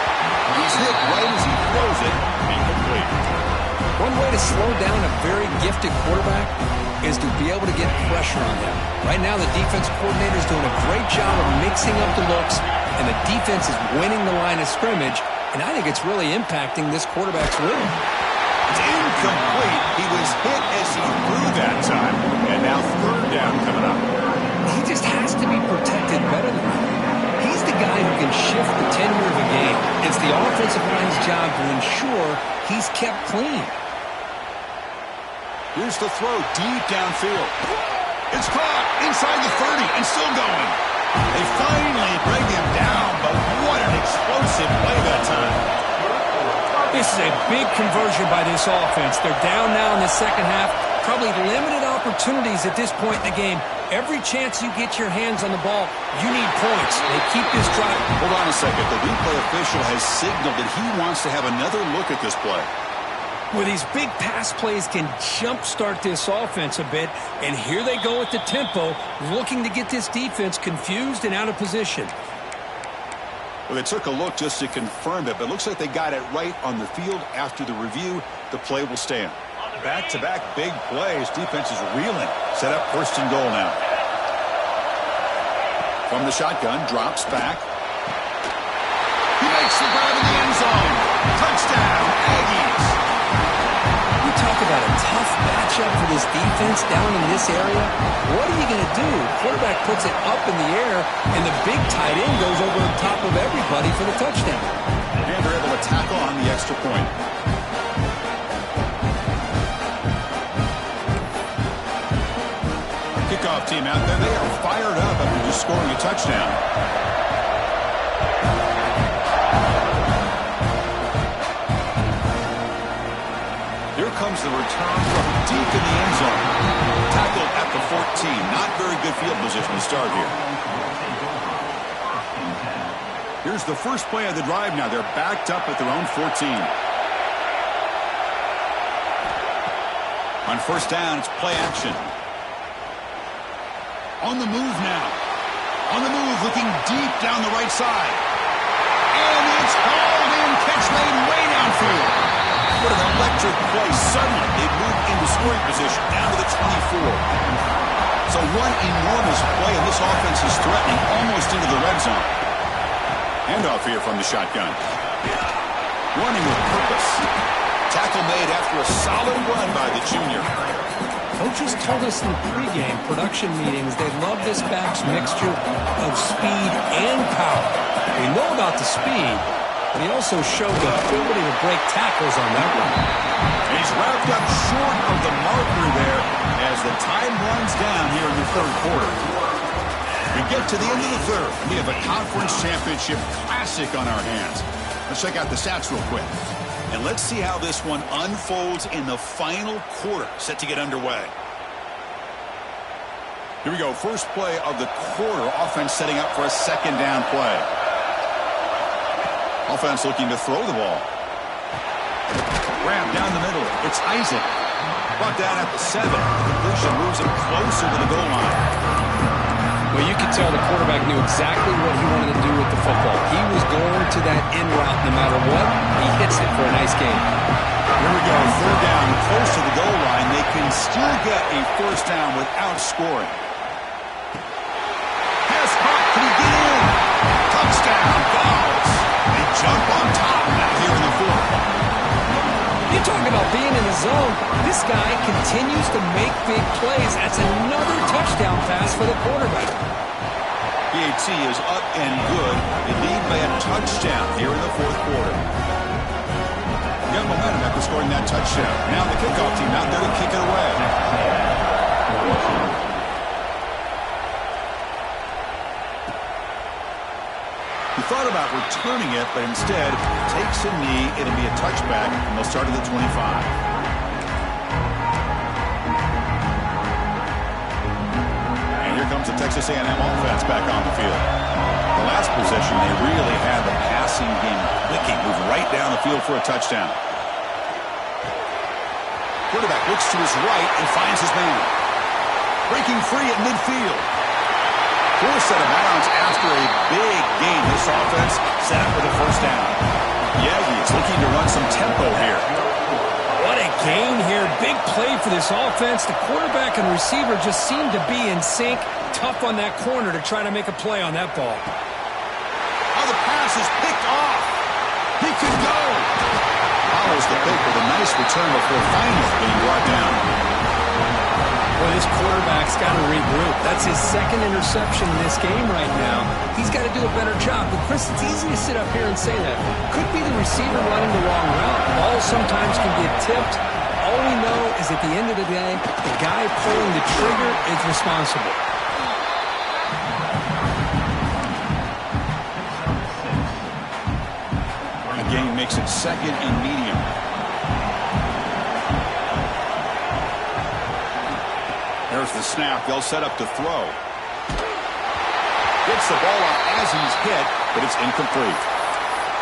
He's hit right as he throws it. Incomplete. One way to slow down a very gifted quarterback is to be able to get pressure on him. Right now, the defense coordinator is doing a great job of mixing up the looks, and the defense is winning the line of scrimmage, and I think it's really impacting this quarterback's rhythm. It's incomplete. He was hit as he threw that time, and now 3rd down coming up. He just has to be protected better than that. He's the guy who can shift the tenor of a game. It's the offensive line's job to ensure he's kept clean. Here's the throw deep downfield. It's caught inside the 30 and still going. They finally bring him down, but what an explosive play that time. This is a big conversion by this offense. They're down now in the second half. Probably limited opportunities at this point in the game. Every chance you get your hands on the ball, you need points. They keep this drive. Hold on a second. The replay official has signaled that he wants to have another look at this play. Where these big pass plays can jumpstart this offense a bit, and here they go at the tempo, looking to get this defense confused and out of position. Well, they took a look just to confirm it, but it looks like they got it right on the field. After the review, the play will stand. Back-to-back big plays. Defense is reeling. Set up 1st and goal now. From the shotgun, drops back. He makes the grab in the end zone. Touchdown, Aggies. You talk about a tough matchup for this defense down in this area. What are you going to do? Quarterback puts it up in the air, and the big tight end goes over the top of everybody for the touchdown. And they're able to tackle on the extra point. Kickoff team out there. They are fired up after just scoring a touchdown. Here comes the return from deep in the end zone. Tackled at the 14. Not very good field position to start here. Here's the first play of the drive now. They're backed up at their own 14. On 1st down, it's play action. On the move now. On the move, looking deep down the right side. And it's hauled in. Catch made way downfield. What an electric play. Suddenly, they move into scoring position down to the 24. So one enormous play, and this offense is threatening almost into the red zone. Handoff here from the shotgun. Running with purpose. Tackle made after a solid run by the junior. Coaches told us in the pregame production meetings they love this back's mixture of speed and power. We know about the speed, but he also showed the ability to break tackles on that one. And he's wrapped up short of the marker there as the time runs down here in the 3rd quarter. We get to the end of the 3rd. We have a conference championship classic on our hands. Let's check out the stats real quick. And let's see how this one unfolds in the final quarter, set to get underway. Here we go, first play of the quarter. Offense setting up for a 2nd down play. Offense looking to throw the ball. Grab down the middle. It's Isaac. Brought down at the 7. The completion moves him closer to the goal line. Well, you could tell the quarterback knew exactly what he wanted to do with the football. He was going to that in route no matter what. He hits it for a nice gain. Here we go, third down, close to the goal line. They can still get a first down without scoring. Pass caught, can he get in? Touchdown, Vols. They jump on top now here in the fourth. You talk about being in the zone. This guy continues to make big plays. That's another touchdown pass for the quarterback. PAT is up and good. They lead by a touchdown here in the fourth quarter. Young momentum after scoring that touchdown. Now the kickoff team out there to kick it away. He thought about returning it, but instead takes a knee. It'll be a touchback, and they'll start at the 25. And here comes the Texas A&M offense back on the field. The last possession, they really had the passing game clicking, moved right down the field for a touchdown. Quarterback looks to his right and finds his man. Breaking free at midfield. Poor set of bounds after a big gain. This offense set up with a first down. Yagi is looking to run some tempo here. What a gain here. Big play for this offense. The quarterback and receiver just seem to be in sync. Tough on that corner to try to make a play on that ball. Oh, the pass is picked off. He could go. Follows the pick with a nice return before finally being brought down. Boy, this quarterback's got to regroup. That's his second interception in this game right now. He's got to do a better job. But, Chris, it's easy to sit up here and say that. Could be the receiver running the wrong route. Balls sometimes can get tipped. All we know is at the end of the day, the guy pulling the trigger is responsible. The gain makes it second and medium. There's the snap. They'll set up to throw. Gets the ball off as he's hit, but it's incomplete.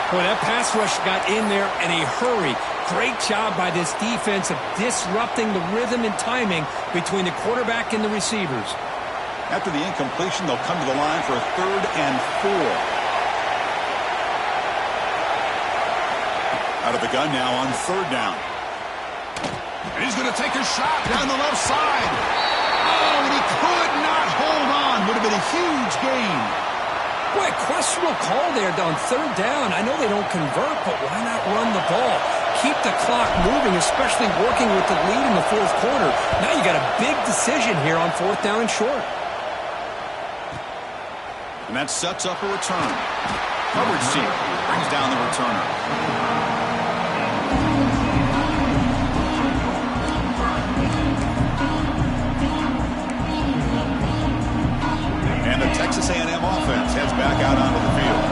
Boy, that pass rush got in there in a hurry. Great job by this defense of disrupting the rhythm and timing between the quarterback and the receivers. After the incompletion, they'll come to the line for a 3rd and 4. Out of the gun now on 3rd down. And he's going to take a shot down the left side. Oh, and he could not hold on. Would have been a huge gain. Boy, questionable call there on 3rd down. I know they don't convert, but why not run the ball? Keep the clock moving, especially working with the lead in the 4th quarter. Now you got a big decision here on 4th down and short. And that sets up a return. Coverage team brings down the returner. And the Texas A&M offense heads back out onto the field.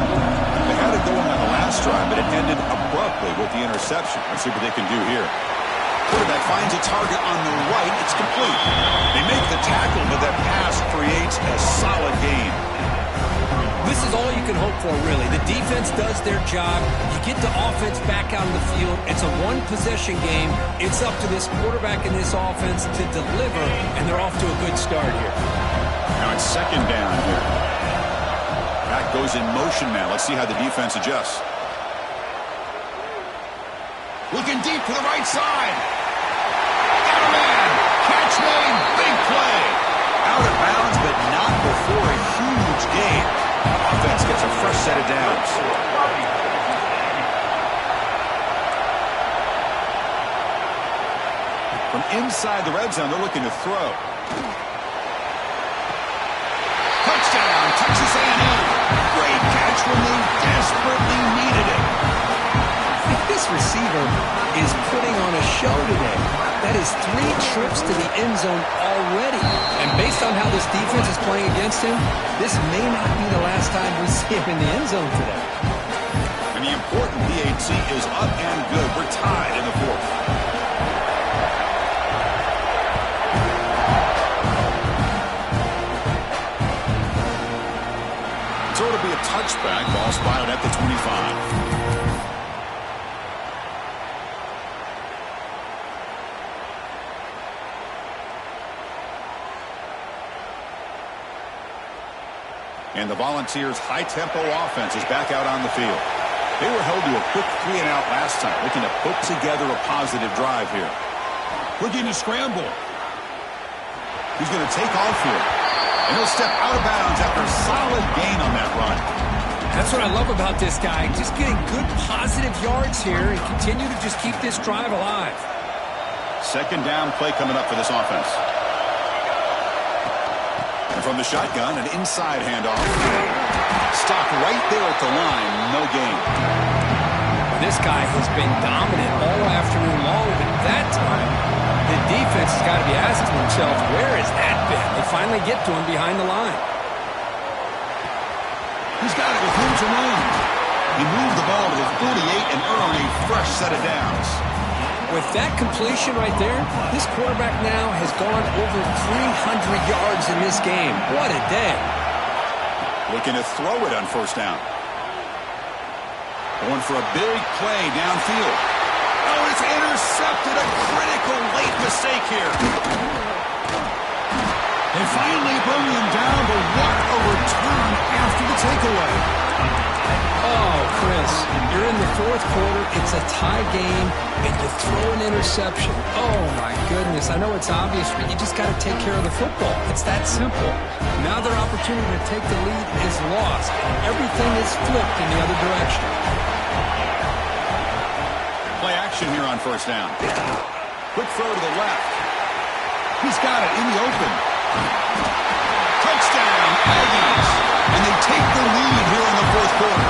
They had it going on the last drive, but it ended abruptly with the interception. Let's see what they can do here. Quarterback finds a target on the right. It's complete. They make the tackle, but that pass creates a solid gain. This is all you can hope for, really. The defense does their job. You get the offense back out on the field. It's a one-possession game. It's up to this quarterback and this offense to deliver, and they're off to a good start here. Now it's 2nd down here. Back goes in motion now. Let's see how the defense adjusts. Looking deep to the right side. Got a man. Catch made. Big play. Out of bounds, but not before a huge gain. Offense gets a fresh set of downs. From inside the red zone, they're looking to throw. Touchdown, Texas A&M. Great catch when they desperately needed it. This receiver is putting on a show today. That is 3 trips to the end zone already. And based on how this defense is playing against him, this may not be the last time we see him in the end zone today. And the important PAT is up and good. We're tied in the 4th. So it'll be a touchback. Ball spotted at the 25. And the Volunteers' high-tempo offense is back out on the field. They were held to a quick 3-and-out last time, looking to put together a positive drive here. Looking to scramble. He's going to take off here. And he'll step out of bounds after a solid gain on that run. That's what I love about this guy. Just getting good positive yards here and continue to just keep this drive alive. Second down play coming up for this offense. And from the shotgun, an inside handoff. Stopped right there at the line. No gain. This guy has been dominant all afternoon long, but that time the defense has got to be asking themselves, where has that been? They finally get to him behind the line. He's got it with room to run. He moved the ball to the 48 and earned a fresh set of downs. With that completion right there, this quarterback now has gone over 300 yards in this game. What a day. Looking to throw it on first down. Going for a big play downfield. Oh, it's intercepted. A critical late mistake here. They finally bring him down, but what a return after the takeaway. Oh, Chris, you're in the fourth quarter. It's a tie game, and you throw an interception. Oh, my goodness. I know it's obvious, but you just got to take care of the football. It's that simple. Now their opportunity to take the lead is lost. Everything is flipped in the other direction. Play action here on first down. Quick throw to the left. He's got it in the open. Touchdown, Aggies. And they take the lead here in the fourth quarter.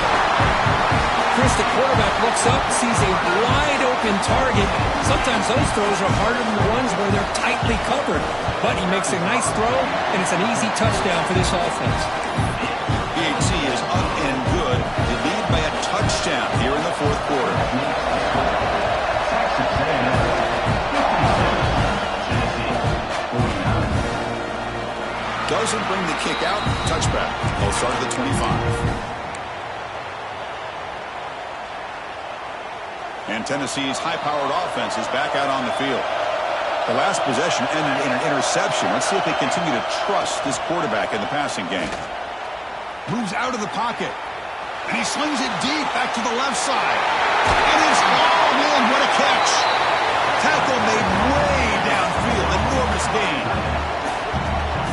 Chris, the quarterback looks up, sees a wide-open target. Sometimes those throws are harder than the ones where they're tightly covered. But he makes a nice throw, and it's an easy touchdown for this offense. BHC is up and good. They lead by a touchdown here in the fourth quarter. Doesn't bring the kick out. Touchback. They'll start at the 25. And Tennessee's high-powered offense is back out on the field. The last possession ended in an interception. Let's see if they continue to trust this quarterback in the passing game. Moves out of the pocket. And he slings it deep back to the left side. And it's all in. What a catch. Tackle made way downfield. Enormous gain.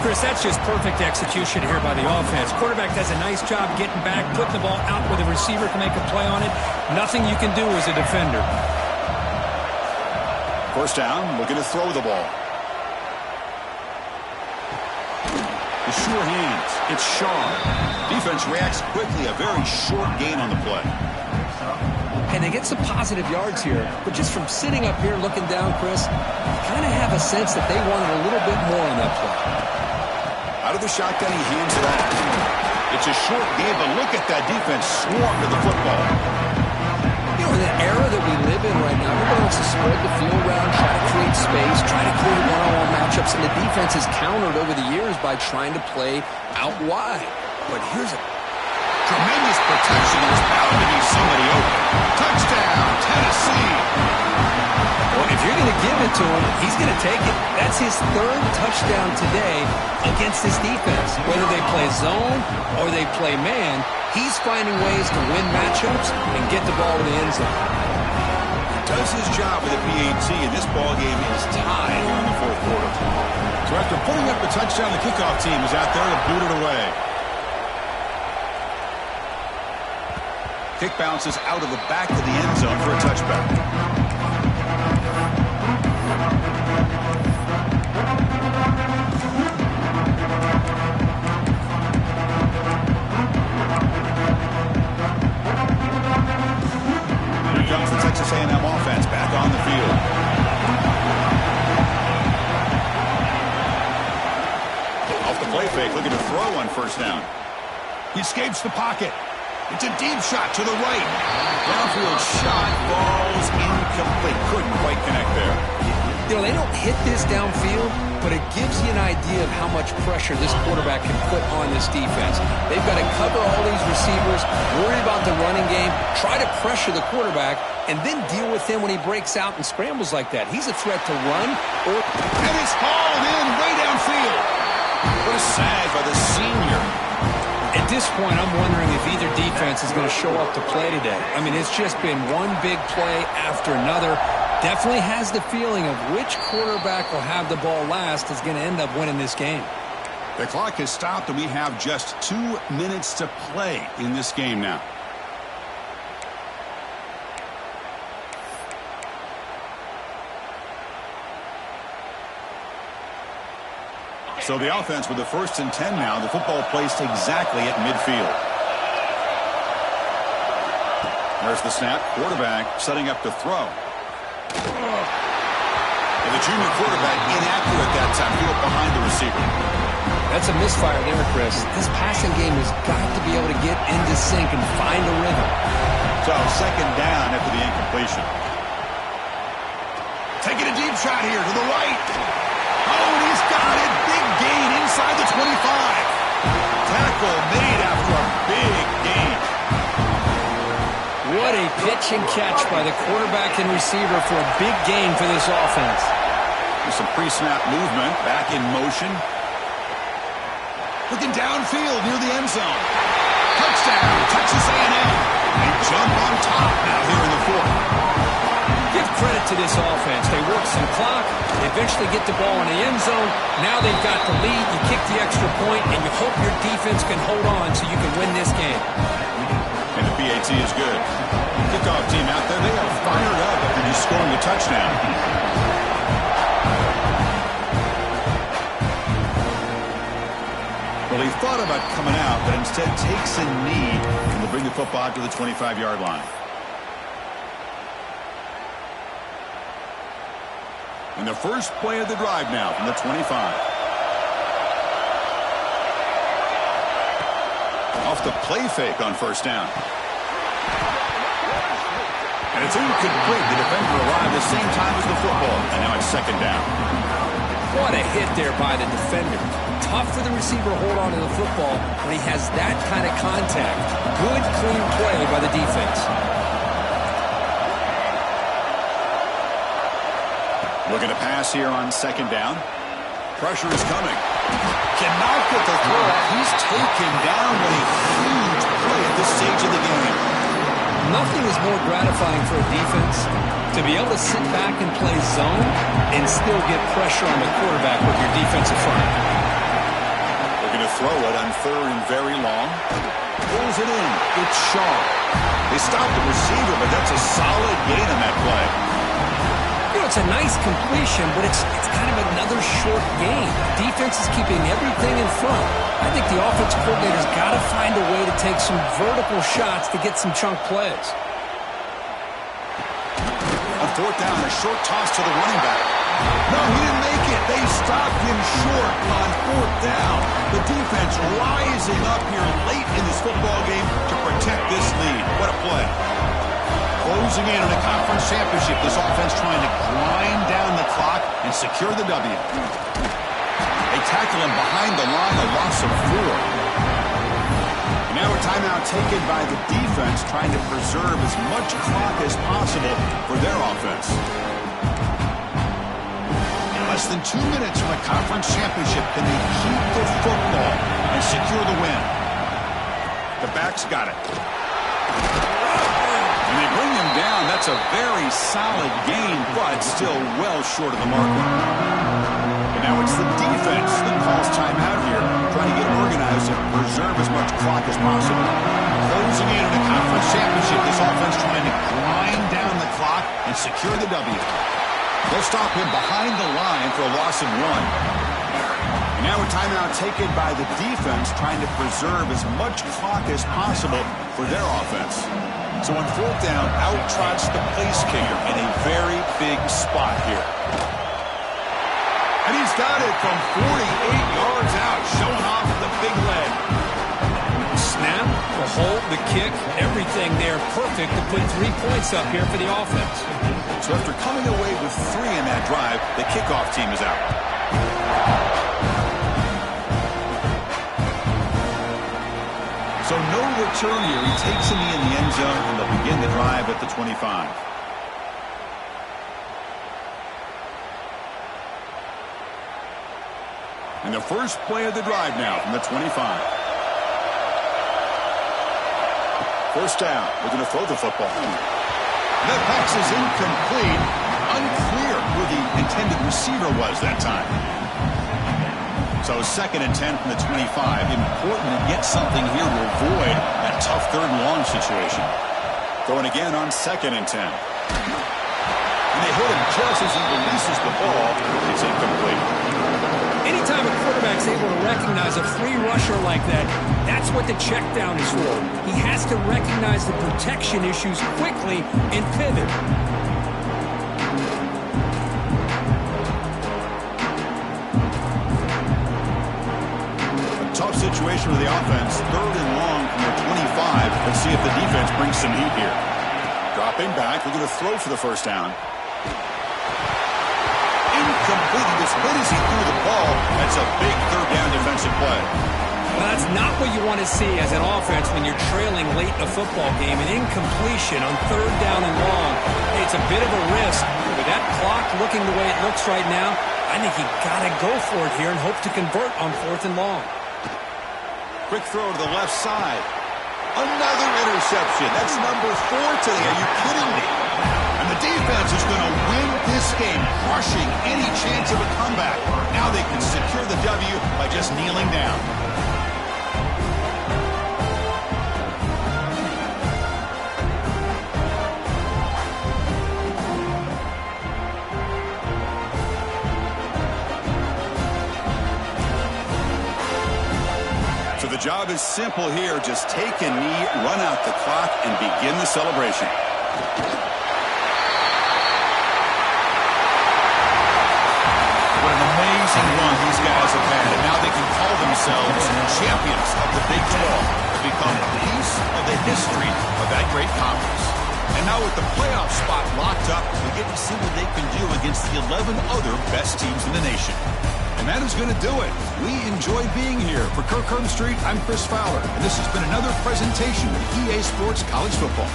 Chris, that's just perfect execution here by the offense. Quarterback does a nice job getting back, putting the ball out where the receiver can make a play on it. Nothing you can do as a defender. First down, looking to throw the ball. The sure hands. It's Sean. Defense reacts quickly. A very short gain on the play. And they get some positive yards here. But just from sitting up here looking down, Chris, kind of have a sense that they wanted a little bit more on that play. Out of the shotgun, he hands it off. It's a short game, but look at that defense swarm to the football. You know, in the era that we live in right now, everybody wants to spread the field around, try to create space, try to create one-on-one matchups, and the defense has countered over the years by trying to play out wide. But here's a tremendous protection. There's bound to be somebody open. Touchdown, Tennessee. Well, if you're going to give it to him, he's going to take it. That's his third touchdown today against this defense. Whether they play zone or they play man, he's finding ways to win matchups and get the ball to the end zone. Does his job with the PAT, and this ball game is tied here in the fourth quarter. So after putting up a touchdown, the kickoff team is out there to boot it away. Kick bounces out of the back of the end zone for a touchback. Here comes the Texas A&M offense back on the field. Off the play fake, looking to throw on first down. He escapes the pocket. It's a deep shot to the right. Downfield shot falls incomplete. Couldn't quite connect there. You know, they don't hit this downfield, but it gives you an idea of how much pressure this quarterback can put on this defense. They've got to cover all these receivers, worry about the running game, try to pressure the quarterback, and then deal with him when he breaks out and scrambles like that. He's a threat to run. And it's hauled in way downfield. What a sag by the senior. And At this point, I'm wondering if either defense is going to show up to play today. I mean, it's just been one big play after another. Definitely has the feeling of which quarterback will have the ball last is going to end up winning this game. The clock has stopped, and we have just 2 minutes to play in this game now. So the offense with the 1st and 10 now. The football placed exactly at midfield. There's the snap. Quarterback setting up to throw. And the junior quarterback inaccurate that time. Threw it behind the receiver. That's a misfire there, Chris. This passing game has got to be able to get into sync and find a rhythm. So 2nd down after the incompletion. Taking a deep shot here to the right. Oh, and he's got it. Big gain inside the 25. Tackle made after a big gain. What a pitch and catch by the quarterback and receiver for a big gain for this offense. There's some pre-snap movement. Back in motion. Looking downfield near the end zone. Touchdown, Texas A&M. They jump on top now here in the 4th. Give credit to this offense. They work some clock. They eventually get the ball in the end zone. Now they've got the lead. You kick the extra point, and you hope your defense can hold on so you can win this game. And the PAT is good. Kickoff team out there, they are fired up after just scoring a touchdown. Well, he thought about coming out, but instead takes a knee and will bring the football to the 25-yard line. And the first play of the drive now from the 25. Off the play fake on 1st down. And it's incomplete. The defender arrived at the same time as the football. And now it's 2nd down. What a hit there by the defender. Tough for the receiver to hold on to the football when he has that kind of contact. Good, clean play by the defense. Looking to pass here on 2nd down. Pressure is coming. Cannot get the throw off. He's taken down with a huge play at this stage of the game. Nothing is more gratifying for a defense to be able to sit back and play zone and still get pressure on the quarterback with your defensive front. Looking to throw it on 3rd and very long. Pulls it in. It's Shaw. They stop the receiver, but that's a solid gain on that play. You know, it's a nice completion, but it's kind of another short game. Defense is keeping everything in front. I think the offensive coordinator's got to find a way to take some vertical shots to get some chunk plays. On 4th down, a short toss to the running back. No, he didn't make it. They stopped him short on 4th down. The defense rising up here late in this football game to protect this lead. What a play. Closing in on a conference championship, this offense trying to grind down the clock and secure the W. They tackle him behind the line, a loss of 4. And now a timeout taken by the defense, trying to preserve as much clock as possible for their offense. Less than 2 minutes from a conference championship. Can they keep the football and secure the win? The back's got it. And they bring him down. That's a very solid gain, but still well short of the marker. And now it's the defense that calls timeout here, trying to get organized and preserve as much clock as possible. Closing in on a conference championship, this offense trying to grind down the clock and secure the W. They'll stop him behind the line for a loss of 1. And now a timeout taken by the defense, trying to preserve as much clock as possible for their offense. So on 4th down, out trots the place kicker in a very big spot here. And he's got it from 48 yards out, showing off the big leg. Snap, the hold, the kick, everything there perfect to put 3 points up here for the offense. So after coming away with 3 in that drive, the kickoff team is out. So no return here. He takes a knee in the end zone, and they'll begin the drive at the 25. And the first play of the drive now from the 25. First down. We're going to throw the football. The pass is incomplete. Unclear who the intended receiver was that time. So 2nd and 10 from the 25. Important to get something here to avoid that tough 3rd and long situation. Throwing again on 2nd and 10. And they hit him just as he releases the ball. It's incomplete. Anytime a quarterback's able to recognize a free rusher like that, that's what the check down is for. He has to recognize the protection issues quickly and pivot. Tough situation for the offense. 3rd and long from their 25. Let's see if the defense brings some heat here. Dropping back. We're going to throw for the first down. Incomplete. As good as he threw the ball, that's a big 3rd down defensive play. Well, that's not what you want to see as an offense when you're trailing late in a football game. An incompletion on 3rd down and long. Hey, it's a bit of a risk. With that clock looking the way it looks right now, I think you got to go for it here and hope to convert on 4th and long. Quick throw to the left side. Another interception. That's number 4 today. Are you kidding me? And the defense is going to win this game, crushing any chance of a comeback. Now they can secure the W by just kneeling down. So the job is simple here. Just take a knee, run out the clock, and begin the celebration. What an amazing run these guys have had. And now they can call themselves champions of the Big 12. They've become a piece of the history of that great conference. And now with the playoff spot locked up, we get to see what they can do against the 11 other best teams in the nation. And that is going to do it. We enjoy being here. For Kirk Herbstreit, I'm Chris Fowler. And this has been another presentation of EA Sports College Football.